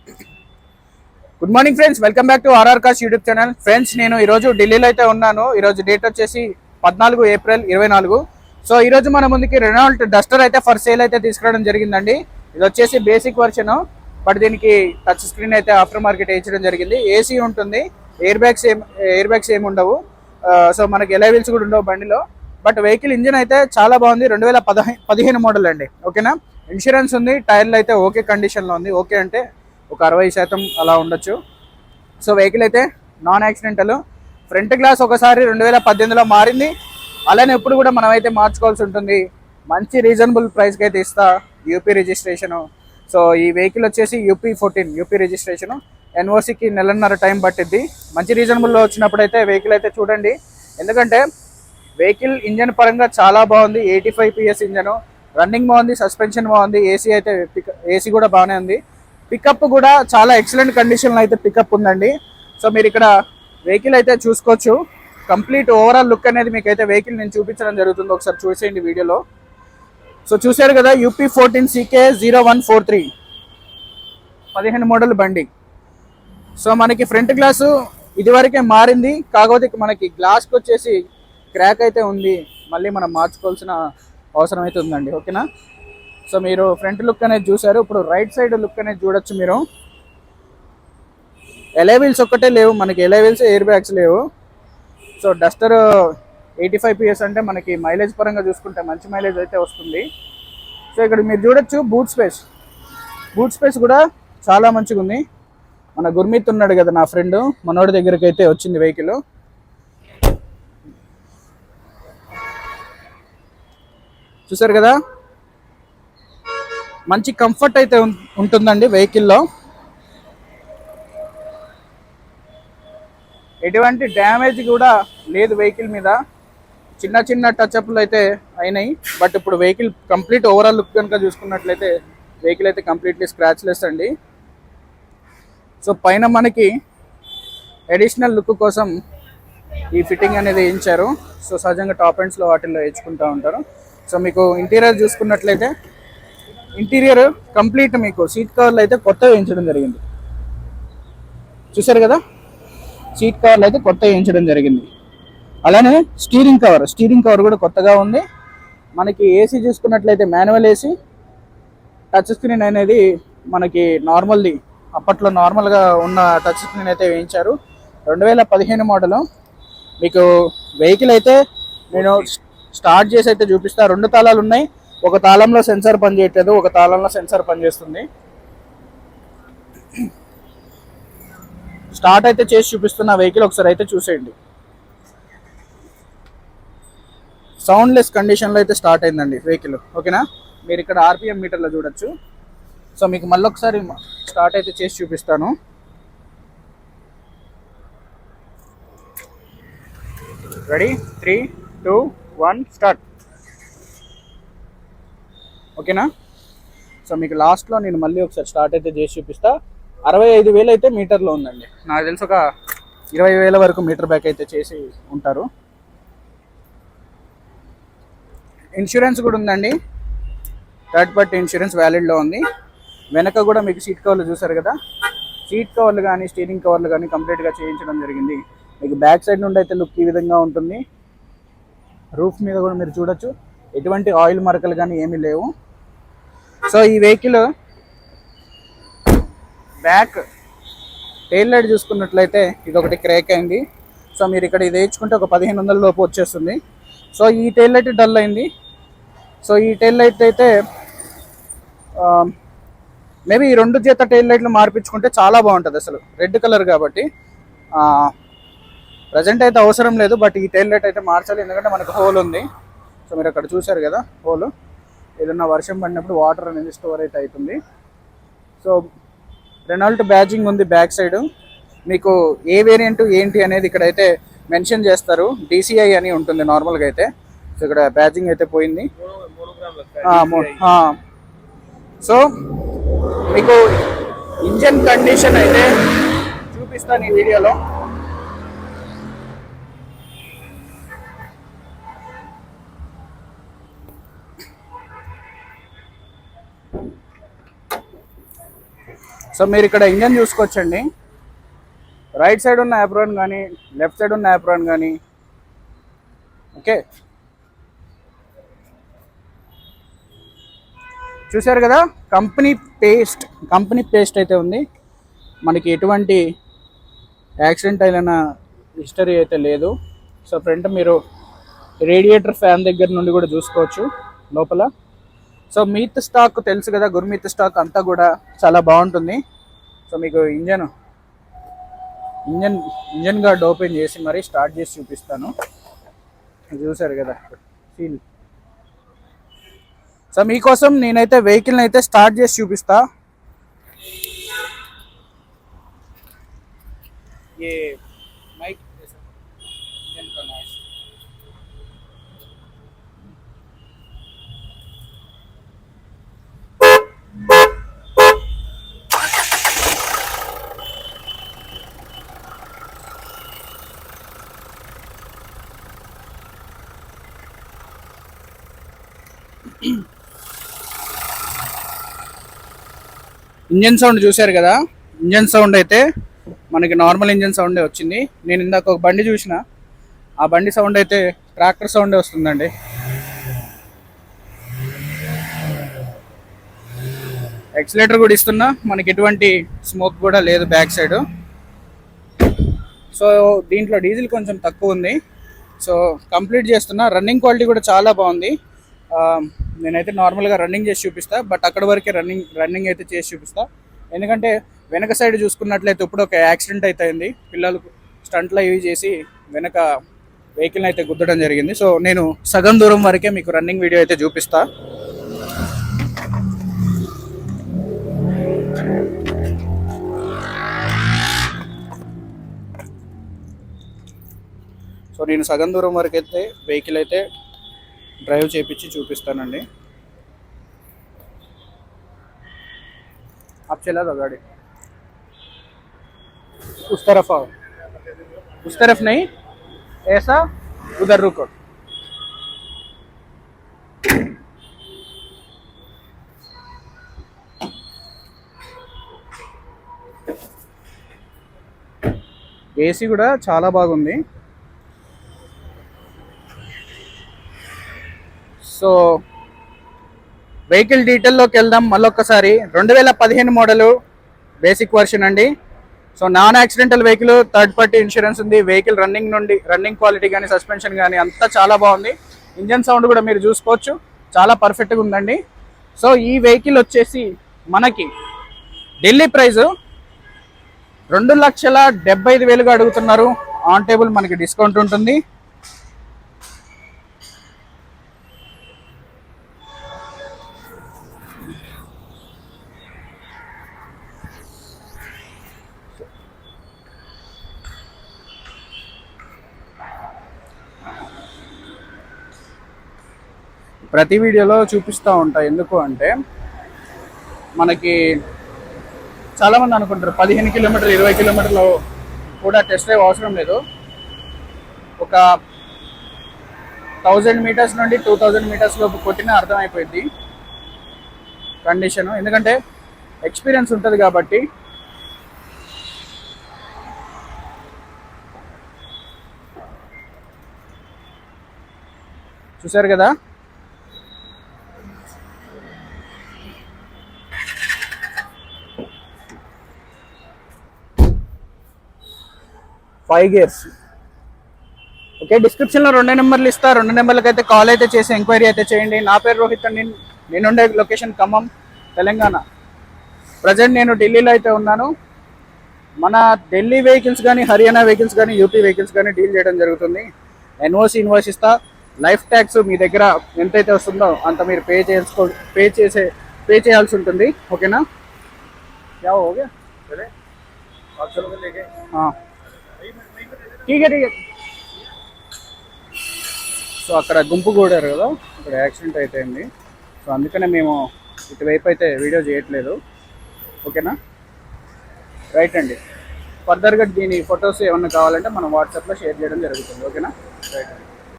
Good morning friends, welcome back to RR cars YouTube channel. Friends, నేను ఈరోజు ఢిల్లీలో అయితే ఉన్నాను. ఈరోజు డేట్ వచ్చేసి 14 ఏప్రిల్ 24. సో ఈరోజు మన ముందుకి రెనాల్ట్ డస్టర్ అయితే ఫర్ సేల్ అయితే తీసుకురావడం జరిగిందండి. ఇది వచ్చేసి బేసిక్ వర్షన్, బట్ దీనికి టచ్ స్క్రీన్ అయితే ఆఫ్టర్ మార్కెట్ వేయించడం జరిగింది. ఏసీ ఉంటుంది, ఎయిర్ బ్యాగ్స్ ఏమి ఉండవు. సో మనకి ఎలా వీల్స్ కూడా ఉండవు బండిలో. బట్ వెహికల్ ఇంజిన్ అయితే చాలా బాగుంది. 2015 మోడల్ అండి. ఓకేనా, ఇన్సూరెన్స్ ఉంది, టైర్లు అయితే ఓకే కండిషన్లో ఉంది. ఓకే అంటే ఒక 60% అలా ఉండొచ్చు. సో వెహికల్ అయితే నాన్ యాక్సిడెంటల్. ఫ్రంట్ గ్లాస్ ఒకసారి 2018లో మారింది, అలానే ఎప్పుడు కూడా మనం అయితే మార్చుకోవాల్సి ఉంటుంది. మంచి రీజనబుల్ ప్రైస్కి అయితే ఇస్తా. UP registration. సో ఈ వెహికల్ వచ్చేసి యూపీ రిజిస్ట్రేషను. ఎన్ఓసికి నెలన్నర టైం పట్టిద్ది. మంచి రీజనబుల్లో వచ్చినప్పుడు అయితే వెహికల్ అయితే చూడండి. ఎందుకంటే వెహికల్ ఇంజన్ పరంగా చాలా బాగుంది. 85 PS ఇంజను, రన్నింగ్ బాగుంది, సస్పెన్షన్ బాగుంది, ఏసీ కూడా బాగానే ఉంది. పికప్ కూడా చాలా ఎక్సలెంట్ కండిషన్లో అయితే పికప్ ఉందండి. సో మీరు ఇక్కడ వెహికల్ అయితే చూసుకోవచ్చు. కంప్లీట్ ఓవరాల్ లుక్ అనేది మీకు అయితే వెహికల్ నేను చూపించడం జరుగుతుంది. ఒకసారి చూసేయండి వీడియోలో. సో చూసారు కదా, UP14 CK 0143 15 మోడల్ బండి. సో మనకి ఫ్రంట్ గ్లాసు ఇదివరకే మారింది, కాకపోతే మనకి గ్లాస్కి వచ్చేసి క్రాక్ అయితే ఉంది. మళ్ళీ మనం మార్చుకోవాల్సిన అవసరం అయితే ఉందండి. ఓకేనా, సో మీరు ఫ్రంట్ లుక్ అనేది చూసారు. ఇప్పుడు రైట్ సైడ్ లుక్ అనేది చూడొచ్చు మీరు. ఎలాయ్ వీల్స్ ఒక్కటే లేవు మనకి, ఎలాయ్ వీల్స్, ఎయిర్ బ్యాగ్స్ లేవు. సో డస్టర్ 85 PS అంటే మనకి మైలేజ్ పరంగా చూసుకుంటే మంచి మైలేజ్ అయితే వస్తుంది. సో ఇక్కడ మీరు చూడొచ్చు బూట్ స్పేస్ కూడా చాలా మంచిగా ఉంది. మన గుర్మిత్ ఉన్నాడు కదా నా ఫ్రెండ్, మనోడి దగ్గరికి అయితే వచ్చింది వెహికల్. చూసారు కదా, మంచి కంఫర్ట్ అయితే ఉంటుందండి వెహికల్లో. ఎటువంటి డ్యామేజ్ కూడా లేదు వెహికల్ మీద. చిన్న టచ్అప్లు అయితే అయినాయి, బట్ ఇప్పుడు వెహికల్ కంప్లీట్ ఓవరాల్ లుక్ కనుక చూసుకున్నట్లయితే వెహికల్ అయితే కంప్లీట్లీ స్క్రాచ్లెస్ అండి. సో పైన మనకి అడిషనల్ లుక్ కోసం ఈ ఫిట్టింగ్ అనేది వేయించారు. సో సహజంగా టాప్ ఎండ్స్లో వాటిల్లో వేయించుకుంటూ ఉంటారు. సో మీకు ఇంటీరియర్ చూసుకున్నట్లయితే ఇంటీరియర్ కంప్లీట్ మీకు సీట్ కవర్లు అయితే కొత్త వేయించడం జరిగింది. చూసారు కదా, సీట్ కవర్లు అయితే కొత్త వేయించడం జరిగింది. అలానే స్టీరింగ్ కవర్ కూడా కొత్తగా ఉంది. మనకి ఏసీ చూసుకున్నట్లయితే మాన్యువల్ ఏసీ, టచ్ స్క్రీన్ అనేది మనకి నార్మల్ది, అప్పట్లో నార్మల్గా ఉన్న టచ్ స్క్రీన్ అయితే వేయించారు. 2015 మోడలు. మీకు వెహికల్ అయితే నేను స్టార్ట్ చేసి అయితే చూపిస్తా. 2 తాళాలు ఉన్నాయి. ఒక తాళంలో సెన్సార్ పనిచేయట్లేదు, ఒక తాళంలో సెన్సార్ పనిచేస్తుంది. స్టార్ట్ అయితే చేసి చూపిస్తున్న వెహికల్ ఒకసారి అయితే చూసేయండి. సౌండ్లెస్ కండిషన్లో అయితే స్టార్ట్ అయిందండి వెహికల్. ఓకేనా, మీరు ఇక్కడ RPM మీటర్లో చూడొచ్చు. సో మీకు మళ్ళీ ఒకసారి స్టార్ట్ అయితే చేసి చూపిస్తాను. Ready, 3, 2, 1 start. ఓకేనా, సో మీకు లాస్ట్లో నేను మళ్ళీ ఒకసారి స్టార్ట్ అయితే చేసి చూపిస్తా. 65,000 అయితే మీటర్లో ఉందండి. నాకు తెలిసి ఒక 20,000 వరకు మీటర్ బ్యాక్ అయితే చేసి ఉంటారు. ఇన్సూరెన్స్ కూడా ఉందండి, థర్డ్ పార్టీ ఇన్సూరెన్స్ వ్యాలిడ్లో ఉంది. వెనక కూడా మీకు సీట్ కవర్లు చూసారు కదా, సీట్ కవర్లు కానీ స్టీరింగ్ కవర్లు కానీ కంప్లీట్గా చేయించడం జరిగింది. మీకు బ్యాక్ సైడ్ నుండి అయితే లుక్ ఈ విధంగా ఉంటుంది. రూఫ్ మీద కూడా మీరు చూడొచ్చు, ఎటువంటి ఆయిల్ మరకలు కానీ ఏమీ లేవు. సో ఈ వెహికల్ బ్యాక్ టెయిల్ లైట్ చూసుకున్నట్లయితే ఇది ఒకటి క్రాక్ అయింది. సో మీరు ఇక్కడ ఇది వేయించుకుంటే ఒక 1500 లోపు వచ్చేస్తుంది. సో ఈ టెయిల్ లైట్ డల్ అయింది. సో ఈ టెయిల్ లైట్ అయితే మేబీ ఈ 2 జత టెయిల్ లైట్లు మార్పించుకుంటే చాలా బాగుంటుంది. అసలు రెడ్ కలర్ కాబట్టి ప్రజెంట్ అయితే అవసరం లేదు, బట్ ఈ టెయిల్ లైట్ అయితే మార్చాలి, ఎందుకంటే మనకు హోల్ ఉంది. సో మీరు అక్కడ చూసారు కదా హోల్, ఏదన్నా వర్షం పడినప్పుడు వాటర్ అనేది స్టోర్ అయితే అవుతుంది. సో రెనాల్ట్ బ్యాడ్జింగ్ ఉంది బ్యాక్ సైడ్. మీకు ఏ వేరియంట్ ఏంటి అనేది ఇక్కడైతే మెన్షన్ చేస్తారు. DCI అని ఉంటుంది నార్మల్గా అయితే. సో ఇక్కడ బ్యాడ్జింగ్ అయితే పోయింది. సో మీకు ఇంజన్ కండిషన్ అయితే చూపిస్తాను ఈ వీడియోలో. సో మీరు ఇక్కడ ఇంజన్ చూసుకోవచ్చండి. రైట్ సైడ్ ఉన్న యాప్రాన్ కానీ లెఫ్ట్ సైడ్ ఉన్న యాప్రాన్ కానీ ఓకే చూసారు కదా. కంపెనీ పేస్ట్ అయితే ఉంది. మనకి ఎటువంటి యాక్సిడెంట్ అయిన హిస్టరీ అయితే లేదు. సో ఫ్రంట్ మీరు రేడియేటర్ ఫ్యాన్ దగ్గర నుండి కూడా చూసుకోవచ్చు లోపల. సో మీత్ స్టాక్ తెలుసు కదా, గుర్మీత్ స్టాక్ అంతా కూడా చాలా బాగుంటుంది. సో మీకు ఇంజన్ గార్డ్ ఓపెన్ చేసి మరి స్టార్ట్ చేసి చూపిస్తాను. చూసారు కదా ఫీల్. సో మీకోసం నేనైతే వెహికల్ని అయితే స్టార్ట్ చేసి చూపిస్తా. ये माइक इंजन का नॉइस ఇంజన్ సౌండ్ చూశారు కదా. ఇంజన్ సౌండ్ అయితే మనకి నార్మల్ ఇంజన్ సౌండే వచ్చింది. నేను ఇందాక ఒక బండి చూసిన, ఆ బండి సౌండ్ అయితే ట్రాక్టర్ సౌండే వస్తుందండి. ఎక్సిలేటర్ కూడా ఇస్తున్నా, మనకి ఎటువంటి స్మోక్ కూడా లేదు బ్యాక్ సైడ్. సో దీంట్లో డీజిల్ కొంచెం తక్కువ ఉంది. సో కంప్లీట్ చేస్తున్నా. రన్నింగ్ క్వాలిటీ కూడా చాలా బాగుంది. నేనైతే నార్మల్గా రన్నింగ్ చేసి చూపిస్తా, బట్ అక్కడ వరకే రన్నింగ్ అయితే చేసి చూపిస్తా. ఎందుకంటే వెనక సైడ్ చూసుకున్నట్లయితే ఇప్పుడు ఒక యాక్సిడెంట్ అయితే అయింది. పిల్లలు స్టంట్లో యూజ్ చేసి వెనక వెహికల్ని అయితే గుద్దడం జరిగింది. సో నేను సగం దూరం వరకే మీకు రన్నింగ్ వీడియో అయితే చూపిస్తా. సో నేను సగం దూరం వరకు అయితే వెహికల్ అయితే డ్రైవ్ చేయించి చూపిస్తానండి. आप चला दो गाड़ी, उस तरफ आओ, उस तरफ नहीं, ऐसा उधर रुको. ఏసీ కూడా చాలా బాగుంది. సో వెహికల్ డీటెయిల్లోకి వెళ్దాం మళ్ళొక్కసారి. 2015 మోడలు బేసిక్ వర్షన్ అండి. So non accidental vehicle, third party insurance ఉంది. వెహికల్ రన్నింగ్ క్వాలిటీ కానీ సస్పెన్షన్ కానీ అంతా చాలా బాగుంది. ఇంజన్ సౌండ్ కూడా మీరు చూసుకోవచ్చు, చాలా పర్ఫెక్ట్గా ఉందండి. సో ఈ వెహికల్ వచ్చేసి మనకి ఢిల్లీ ప్రైస్ 2,75,000 అడుగుతున్నారు. ఆన్ టేబుల్ మనకి డిస్కౌంట్ ఉంటుంది. ప్రతి వీడియోలో చూపిస్తూ ఉంటా. ఎందుకు అంటే మనకి చాలామంది అనుకుంటారు 15 కిలోమీటర్లు 20 కిలోమీటర్లు కూడా టెస్ట్ డ్రైవ్ అవసరం లేదు. ఒక 1000 మీటర్స్ నుండి 2000 మీటర్స్ లోపు కొట్టినా అర్థమైపోయింది కండిషను. ఎందుకంటే ఎక్స్పీరియన్స్ ఉంటుంది కాబట్టి. చూసారు కదా. Five gears. ఓకే, డిస్క్రిప్షన్లో 2 నెంబర్లు ఇస్తా. 2 నెంబర్లకు అయితే కాల్ అయితే చేసి ఎంక్వైరీ అయితే చేయండి. నా పేరు రోహిత్ అండి. నేనుండే లొకేషన్ ఖమ్మం, తెలంగాణ. ప్రజెంట్ నేను ఢిల్లీలో అయితే ఉన్నాను. మన ఢిల్లీ వెహికల్స్ కానీ, హర్యానా వెహికల్స్ కానీ, యూపీ వెహికల్స్ కానీ డీల్ చేయడం జరుగుతుంది. ఇన్వాయిస్ ఇస్తా. లైఫ్ ట్యాక్స్ మీ దగ్గర ఎంతైతే వస్తుందో అంత మీరు పే చేయాల్సి ఉంటుంది. ఓకేనా? क्या हो गया? हाँ ठीक है. సో అక్కడ గుంపు కూడారు కదా, అక్కడ యాక్సిడెంట్ అయితే అయింది. సో అందుకనే మేము ఇటువైపు అయితే వీడియో చేయట్లేదు. ఓకేనా? రైట్ అండి. ఫర్దర్గా దీని ఫొటోస్ ఏమన్నా కావాలంటే మనం వాట్సాప్లో షేర్ చేయడం జరుగుతుంది. ఓకేనా? రైట్.